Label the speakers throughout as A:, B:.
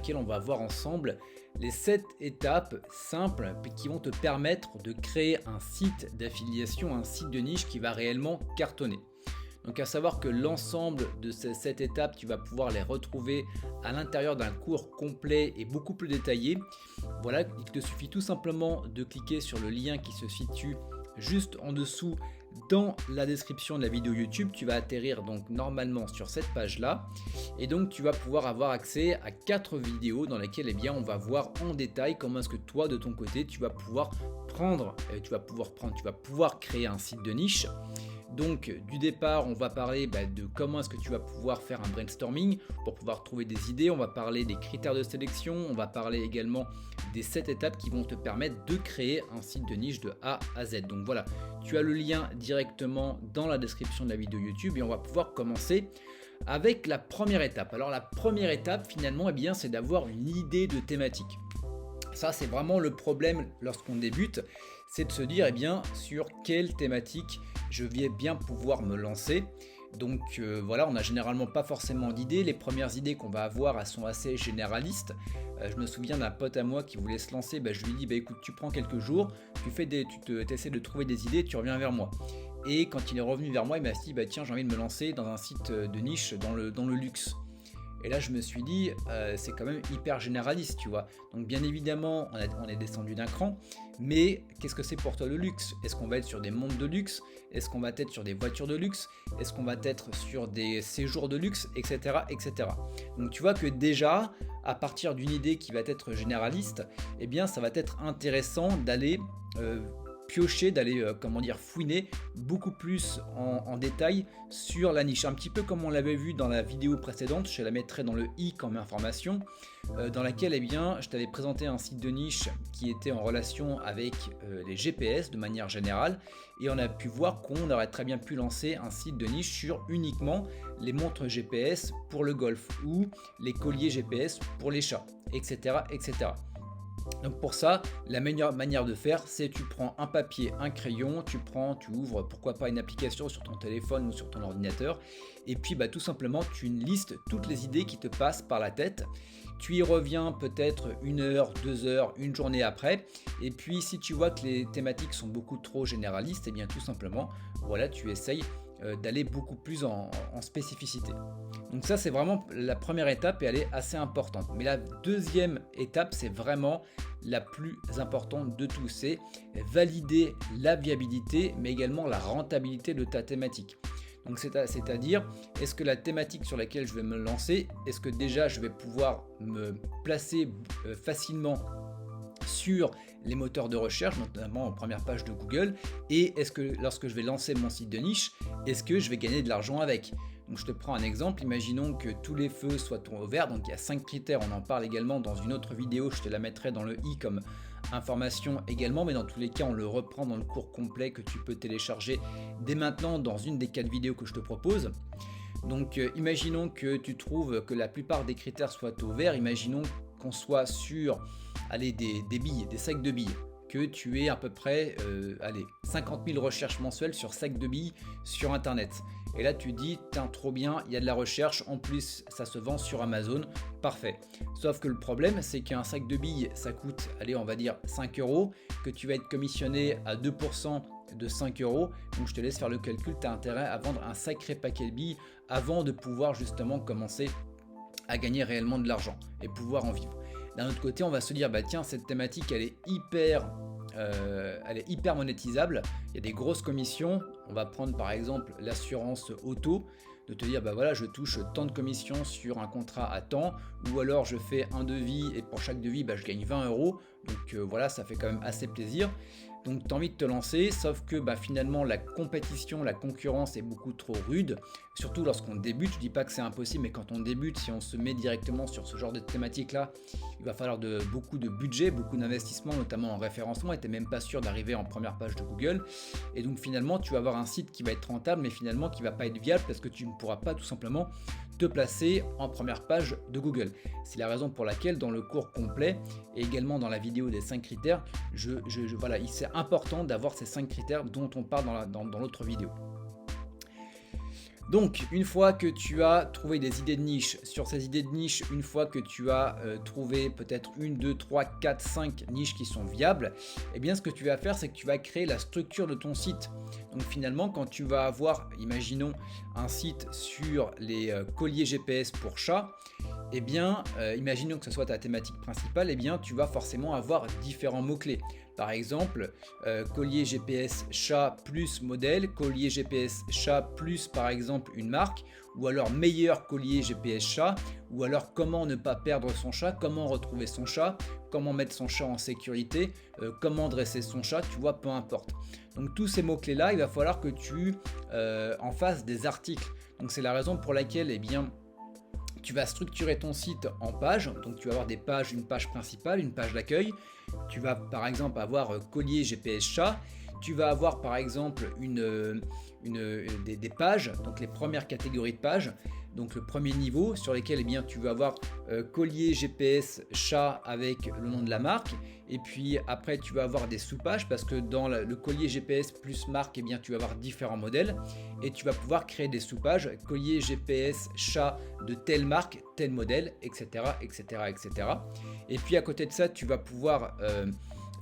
A: laquelle on va voir ensemble les 7 étapes simples qui vont te permettre de créer un site d'affiliation, un site de niche qui va réellement cartonner. Donc à savoir que l'ensemble de ces 7 étapes, tu vas pouvoir les retrouver à l'intérieur d'un cours complet et beaucoup plus détaillé. Voilà, il te suffit tout simplement de cliquer sur le lien qui se situe juste en dessous dans la description de la vidéo YouTube. Tu vas atterrir donc normalement sur cette page là et donc tu vas pouvoir avoir accès à 4 vidéos dans lesquelles on va voir en détail comment est-ce que toi de ton côté tu vas pouvoir créer un site de niche. Donc du départ, on va parler de comment est-ce que tu vas pouvoir faire un brainstorming pour pouvoir trouver des idées. On va parler des critères de sélection, on va parler également des 7 étapes qui vont te permettre de créer un site de niche de A à Z. Donc voilà, tu as le lien directement dans la description de la vidéo YouTube et on va pouvoir commencer avec la première étape. Alors la première étape finalement, c'est d'avoir une idée de thématique. Ça, c'est vraiment le problème lorsqu'on débute, c'est de se dire sur quelle thématique je vais bien pouvoir me lancer. Donc voilà, on n'a généralement pas forcément d'idées. Les premières idées qu'on va avoir, elles sont assez généralistes. Je me souviens d'un pote à moi qui voulait se lancer. Je lui dis écoute, tu prends quelques jours, tu essaies de trouver des idées, tu reviens vers moi. Et quand il est revenu vers moi, il m'a dit tiens, j'ai envie de me lancer dans un site de niche dans le luxe. Et là, je me suis dit, c'est quand même hyper généraliste, tu vois. Donc, bien évidemment, on est descendu d'un cran. Mais qu'est-ce que c'est pour toi le luxe? Est-ce qu'on va être sur des montres de luxe? Est-ce qu'on va être sur des voitures de luxe? Est-ce qu'on va être sur des séjours de luxe, etc., etc. Donc, tu vois que déjà, à partir d'une idée qui va être généraliste, ça va être intéressant d'aller piocher, d'aller fouiner beaucoup plus en détail sur la niche, un petit peu comme on l'avait vu dans la vidéo précédente. Je la mettrai dans le i comme information, dans laquelle je t'avais présenté un site de niche qui était en relation avec les GPS de manière générale, et on a pu voir qu'on aurait très bien pu lancer un site de niche sur uniquement les montres GPS pour le golf ou les colliers GPS pour les chats, etc., etc. Donc pour ça, la meilleure manière de faire, c'est tu prends un papier, un crayon, tu ouvres pourquoi pas une application sur ton téléphone ou sur ton ordinateur, et puis tout simplement tu listes toutes les idées qui te passent par la tête. Tu y reviens peut-être 1 heure, 2 heures, une journée après, et puis si tu vois que les thématiques sont beaucoup trop généralistes, tout simplement, voilà, tu essayes d'aller beaucoup plus en spécificité. Donc ça, c'est vraiment la première étape et elle est assez importante. Mais la deuxième étape, c'est vraiment la plus importante de tout. C'est valider la viabilité, mais également la rentabilité de ta thématique. Donc c'est-à-dire, est-ce que la thématique sur laquelle je vais me lancer, est-ce que déjà je vais pouvoir me placer facilement sur les moteurs de recherche, notamment en première page de Google, et est-ce que lorsque je vais lancer mon site de niche, est-ce que je vais gagner de l'argent avec? Donc je te prends un exemple, imaginons que tous les feux soient au vert, donc il y a 5 critères, on en parle également dans une autre vidéo, je te la mettrai dans le i comme information également, mais dans tous les cas on le reprend dans le cours complet que tu peux télécharger dès maintenant dans une des 4 vidéos que je te propose. Donc imaginons que tu trouves que la plupart des critères soient au vert, imaginons qu'on soit sur des billes, des sacs de billes, que tu aies à peu près 50 000 recherches mensuelles sur sacs de billes sur internet. Et là tu dis, tiens, trop bien, il y a de la recherche, en plus ça se vend sur Amazon, parfait. Sauf que le problème, c'est qu'un sac de billes, ça coûte, on va dire 5 euros, que tu vas être commissionné à 2% de 5 euros. Donc je te laisse faire le calcul, tu as intérêt à vendre un sacré paquet de billes avant de pouvoir justement commencer à gagner réellement de l'argent et pouvoir en vivre. D'un autre côté, on va se dire, tiens, cette thématique, elle est hyper monétisable. Il y a des grosses commissions. On va prendre par exemple l'assurance auto, de te dire, voilà, je touche tant de commissions sur un contrat à temps, ou alors je fais un devis et pour chaque devis, je gagne 20 euros. Donc voilà, ça fait quand même assez plaisir. Donc tu as envie de te lancer, sauf que finalement la compétition, la concurrence est beaucoup trop rude, surtout lorsqu'on débute. Je dis pas que c'est impossible, mais quand on débute, si on se met directement sur ce genre de thématique là, il va falloir beaucoup de budget, beaucoup d'investissement, notamment en référencement, et tu n'es même pas sûr d'arriver en première page de Google. Et donc finalement tu vas avoir un site qui va être rentable, mais finalement qui va pas être viable parce que tu ne pourras pas tout simplement te placer en première page de Google. C'est la raison pour laquelle dans le cours complet et également dans la vidéo des 5 critères, voilà, c'est important d'avoir ces 5 critères dont on parle dans l'autre vidéo. Donc, une fois que tu as trouvé des idées de niche, sur ces idées de niche, une fois que tu as trouvé peut-être 1, 2, 3, 4, 5 niches qui sont viables, eh bien ce que tu vas faire, c'est que tu vas créer la structure de ton site. Donc finalement, quand tu vas avoir, imaginons, un site sur les colliers GPS pour chats, eh bien, imaginons que ce soit ta thématique principale, eh bien tu vas forcément avoir différents mots-clés. Par exemple, collier GPS chat plus modèle, collier GPS chat plus par exemple une marque, ou alors meilleur collier GPS chat, ou alors comment ne pas perdre son chat, comment retrouver son chat, comment mettre son chat en sécurité, comment dresser son chat, tu vois, peu importe. Donc tous ces mots-clés là, il va falloir que tu en fasses des articles. Donc c'est la raison pour laquelle, eh bien, tu vas structurer ton site en pages, donc tu vas avoir des pages, une page principale, une page d'accueil. Tu vas par exemple avoir collier GPS chat. Tu vas avoir par exemple des pages, donc les premières catégories de pages, donc le premier niveau sur lesquels eh bien, tu vas avoir collier GPS chat avec le nom de la marque, et puis après tu vas avoir des sous-pages parce que dans le collier GPS plus marque, eh bien, tu vas avoir différents modèles et tu vas pouvoir créer des sous-pages, collier GPS chat de telle marque, tel modèle, etc. etc. etc. Et puis à côté de ça, tu vas pouvoir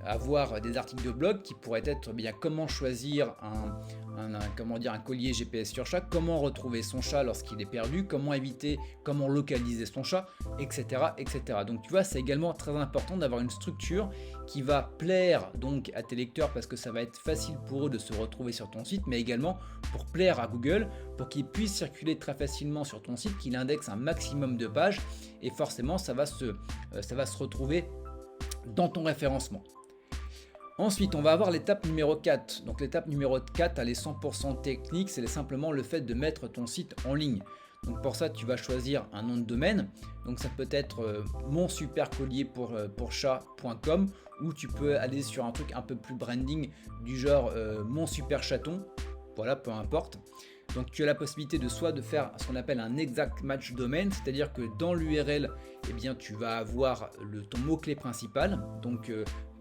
A: avoir des articles de blog qui pourraient être bien comment choisir un collier GPS sur chat, comment retrouver son chat lorsqu'il est perdu, comment éviter, comment localiser son chat, etc. etc. Donc tu vois, c'est également très important d'avoir une structure qui va plaire donc à tes lecteurs parce que ça va être facile pour eux de se retrouver sur ton site, mais également pour plaire à Google, pour qu'ils puissent circuler très facilement sur ton site, qu'il indexe un maximum de pages et forcément ça va se retrouver dans ton référencement. Ensuite, on va avoir l'étape numéro 4. Donc l'étape numéro 4, elle est 100% technique, c'est simplement le fait de mettre ton site en ligne. Donc pour ça, tu vas choisir un nom de domaine. Donc ça peut être monsupercollier pour chat.com, ou tu peux aller sur un truc un peu plus branding du genre monsuperchaton. Voilà, peu importe. Donc tu as la possibilité de soit de faire ce qu'on appelle un exact match domaine, c'est-à-dire que dans l'URL, eh bien, tu vas avoir ton mot-clé principal, donc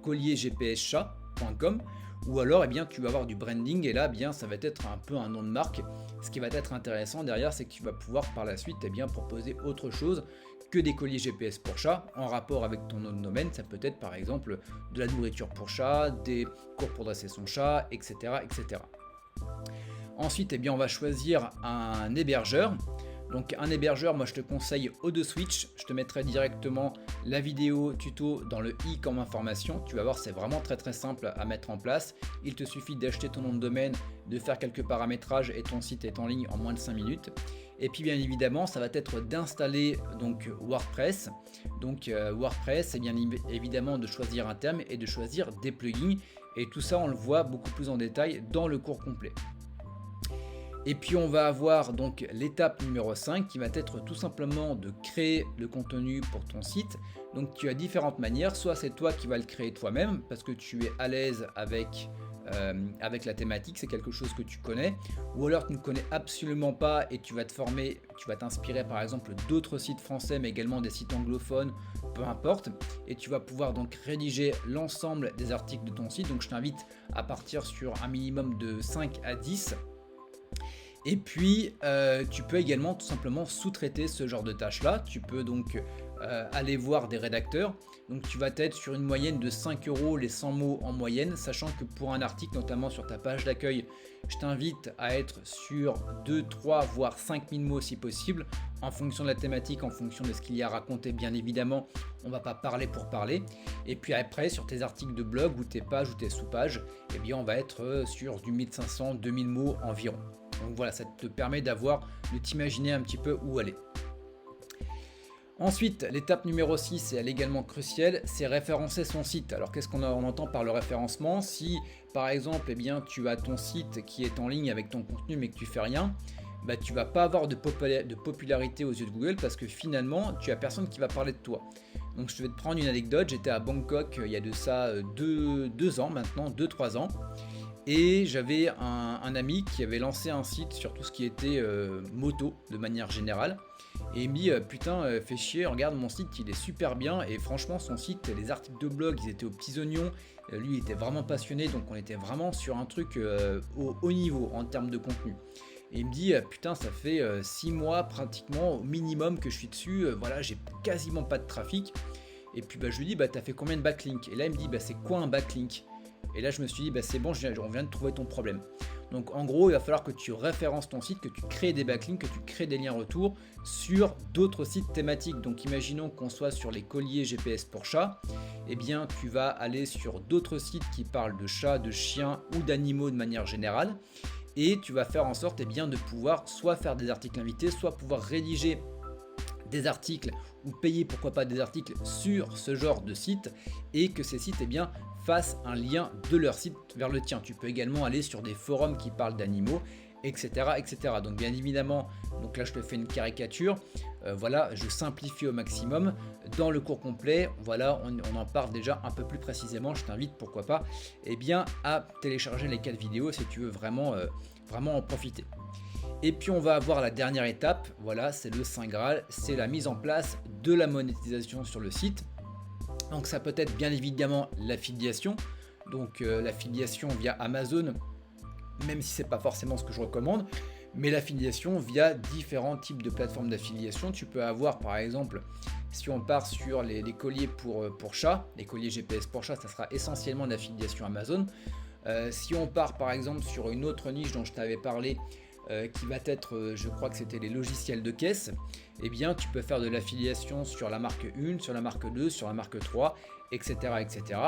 A: colliergpschat.com, ou alors eh bien, tu vas avoir du branding et là eh bien, ça va être un peu un nom de marque. Ce qui va être intéressant derrière, c'est que tu vas pouvoir par la suite eh bien, proposer autre chose que des colliers GPS pour chat en rapport avec ton nom de domaine. Ça peut être par exemple de la nourriture pour chat, des cours pour dresser son chat, etc. etc. Ensuite, eh bien, on va choisir un hébergeur. Donc un hébergeur, moi je te conseille O2Switch. Je te mettrai directement la vidéo tuto dans le i comme information. Tu vas voir, c'est vraiment très très simple à mettre en place. Il te suffit d'acheter ton nom de domaine, de faire quelques paramétrages et ton site est en ligne en moins de 5 minutes. Et puis bien évidemment, ça va être d'installer donc WordPress. Donc WordPress, et bien évidemment de choisir un thème et de choisir des plugins. Et tout ça, on le voit beaucoup plus en détail dans le cours complet. Et puis on va avoir donc l'étape numéro 5 qui va être tout simplement de créer le contenu pour ton site. Donc tu as différentes manières, soit c'est toi qui vas le créer toi-même parce que tu es à l'aise avec la thématique, c'est quelque chose que tu connais, ou alors tu ne connais absolument pas et tu vas te former, tu vas t'inspirer par exemple d'autres sites français mais également des sites anglophones, peu importe, et tu vas pouvoir donc rédiger l'ensemble des articles de ton site. Donc je t'invite à partir sur un minimum de 5 à 10. Et puis tu peux également tout simplement sous-traiter ce genre de tâches là. Tu peux donc aller voir des rédacteurs. Donc tu vas être sur une moyenne de 5 € les 100 mots en moyenne, sachant que pour un article, notamment sur ta page d'accueil, je t'invite à être sur 2, 3 voire 5000 mots si possible, en fonction de la thématique, en fonction de ce qu'il y a à raconter. Bien évidemment, on ne va pas parler pour parler. Et puis après, sur tes articles de blog ou tes pages ou tes sous-pages, eh bien on va être sur du 1500, 2000 mots environ. Donc voilà, ça te permet de t'imaginer un petit peu où aller. Ensuite, l'étape numéro 6, et elle est également cruciale, c'est référencer son site. Alors qu'est-ce qu'on entend par le référencement? Si par exemple eh bien, tu as ton site qui est en ligne avec ton contenu mais que tu fais rien, bah, tu vas pas avoir de popularité aux yeux de Google parce que finalement tu as personne qui va parler de toi. Donc je vais te prendre une anecdote, j'étais à Bangkok il y a de ça 2 ans maintenant, 2-3 ans. Et j'avais un ami qui avait lancé un site sur tout ce qui était moto de manière générale. Et il me dit putain fais chier, regarde mon site, il est super bien. Et franchement son site, les articles de blog ils étaient aux petits oignons. Lui il était vraiment passionné, donc on était vraiment sur un truc au haut niveau en termes de contenu. Et il me dit putain, ça fait 6 mois pratiquement au minimum que je suis dessus, voilà, j'ai quasiment pas de trafic. Et puis je lui dis t'as fait combien de backlinks? Et là il me dit c'est quoi un backlink? Et là je me suis dit c'est bon, on vient de trouver ton problème. Donc en gros il va falloir que tu références ton site, que tu crées des backlinks, que tu crées des liens retour sur d'autres sites thématiques. Donc imaginons qu'on soit sur les colliers GPS pour chats, et bien tu vas aller sur d'autres sites qui parlent de chats, de chiens ou d'animaux de manière générale. Et tu vas faire en sorte de pouvoir soit faire des articles invités, soit pouvoir rédiger des articles ou payer pourquoi pas des articles sur ce genre de site, et que ces sites fassent un lien de leur site vers le tien. Tu peux également aller sur des forums qui parlent d'animaux, etc., etc. Donc bien évidemment, donc là je te fais une caricature, voilà, je simplifie au maximum. Dans le cours complet, voilà, on en parle déjà un peu plus précisément. Je t'invite pourquoi pas à télécharger les 4 vidéos si tu veux vraiment en profiter. Et puis on va avoir la dernière étape, voilà, c'est le Saint Graal, c'est la mise en place de la monétisation sur le site. Donc ça peut être bien évidemment l'affiliation, donc l'affiliation via Amazon, même si c'est pas forcément ce que je recommande, mais l'affiliation via différents types de plateformes d'affiliation. Tu peux avoir par exemple, si on part sur les colliers pour chats, les colliers GPS pour chats, ça sera essentiellement l'affiliation Amazon. Si on part par exemple sur une autre niche dont je t'avais parlé, qui va être, je crois que c'était les logiciels de caisse, eh bien tu peux faire de l'affiliation sur la marque 1, sur la marque 2, sur la marque 3, etc. etc.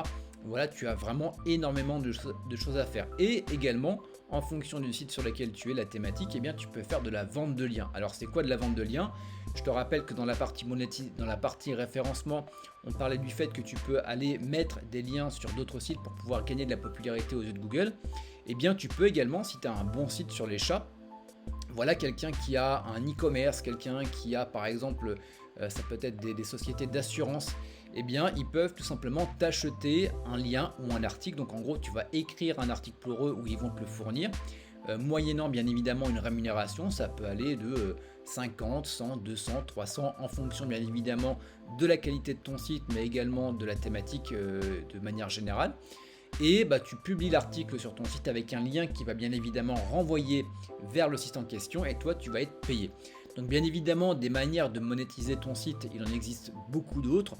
A: Voilà, tu as vraiment énormément de choses à faire. Et également, en fonction du site sur lequel tu es, la thématique, eh bien tu peux faire de la vente de liens. Alors c'est quoi de la vente de liens? Je te rappelle que dans la partie référencement, on parlait du fait que tu peux aller mettre des liens sur d'autres sites pour pouvoir gagner de la popularité aux yeux de Google. Eh bien tu peux également, si tu as un bon site sur les chats, voilà, quelqu'un qui a un e-commerce, quelqu'un qui a par exemple, ça peut être des sociétés d'assurance, eh bien ils peuvent tout simplement t'acheter un lien ou un article. Donc en gros tu vas écrire un article pour eux où ils vont te le fournir, moyennant bien évidemment une rémunération. Ça peut aller de 50, 100, 200, 300 en fonction bien évidemment de la qualité de ton site, mais également de la thématique de manière générale. Et tu publies l'article sur ton site avec un lien qui va bien évidemment renvoyer vers le site en question, et toi tu vas être payé. Donc bien évidemment, des manières de monétiser ton site, il en existe beaucoup d'autres.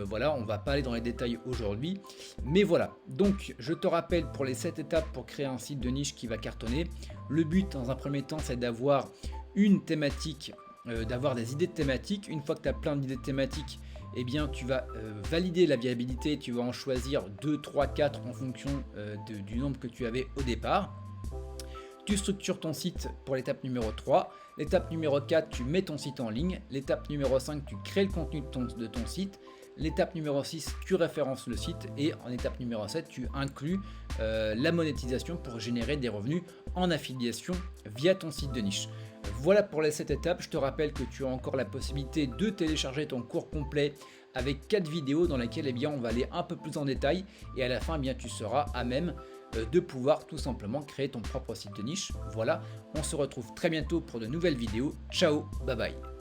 A: Voilà, on va pas aller dans les détails aujourd'hui, mais voilà. Donc je te rappelle pour les 7 étapes pour créer un site de niche qui va cartonner. Le but dans un premier temps, c'est d'avoir une thématique, d'avoir des idées de thématiques. Une fois que tu as plein d'idées de thématiques, eh bien tu vas valider la viabilité, tu vas en choisir 2, 3, 4 en fonction du nombre que tu avais au départ. Tu structures ton site pour l'étape numéro 3. L'étape numéro 4, tu mets ton site en ligne. L'étape numéro 5, tu crées le contenu de ton site. L'étape numéro 6, tu références le site. Et en étape numéro 7, tu inclus la monétisation pour générer des revenus en affiliation via ton site de niche. Voilà pour les 7 étapes. Je te rappelle que tu as encore la possibilité de télécharger ton cours complet avec 4 vidéos dans lesquelles on va aller un peu plus en détail, et à la fin tu seras à même de pouvoir tout simplement créer ton propre site de niche. Voilà, on se retrouve très bientôt pour de nouvelles vidéos. Ciao, bye bye.